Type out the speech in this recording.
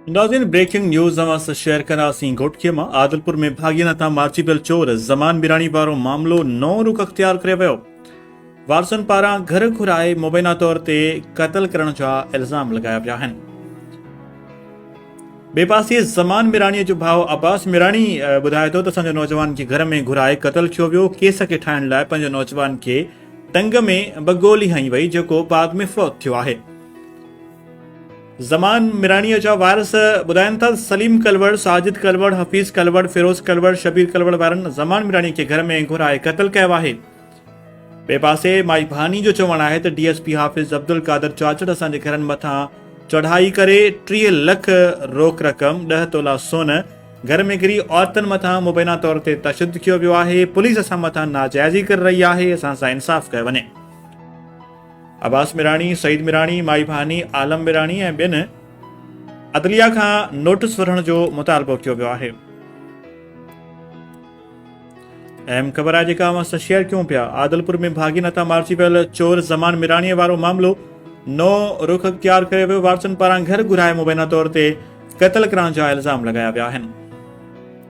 नाज़रीन, breaking news असां share करासीं घोटकीअ मां। आदलपुर में भाॻीन तां मारिजी पियल चोर ज़मान मिराणी वारो मामिलो नओं रुख अख़्तियार करे वियो। वारसनि पारां घर घुराए मुबैना तौर ते क़त्ल करण जा इल्ज़ाम लॻाया विया आहिनि। ॿिए पासे ज़मान मिराणीअ जो भाउ अब्बास मिराणी ॿुधाए थो त असांजे नौजवान खे घर में घुराए क़त्ल कयो वियो। केस खे ठाहिण लाइ पंहिंजे नौजवान खे टंग में बगोली हई वई, जेको बाद में फौत थियो आहे। ज़मान मिराणीअ जा वारिस ॿुधाइनि था सलीम कलवड़, साजिद कलवड़, हफ़ीज़ कलवड़, फिरोज़ कलवड़, शबीर कलवड़ वारनि ज़मान मिराणीअ खे घर में घुराए क़त्ल कयो आहे। ॿिए पासे माई भानी जो चवणु आहे त DSP हाफ़िज़ अब्दुल कादर चाचड़ असांजे घरनि मथां चढ़ाई करे 30 लख रोक रक़म, 10 तोला सोन, घर में गिरी औरतुनि मथां मुबैना तौर ते तशद्दुद कयो वियो आहे। पुलिस असां मथां नाजाइज़ी करे रही आहे, असां सां इंसाफ़ कयो वञे। अब्बास मिराणी, सईद मिराणी, माई भानी, आलम मिराणी ऐं ॿियनि अदलिया खां नोटिस वठण जो मुतालबो कयो वियो आहे। अहम ख़बर आहे जेका असां शेयर कयूं पिया। आदलपुर में भाॻीन तां मारिजी पियल चोर ज़मान मिराणीअ वारो मामिलो नओं रुख अख़्तियार करे वियो। वारसनि पारां घर घुराए मुबैना तौर ते क़त्ल करण जा इल्ज़ाम लॻाया विया आहिनि।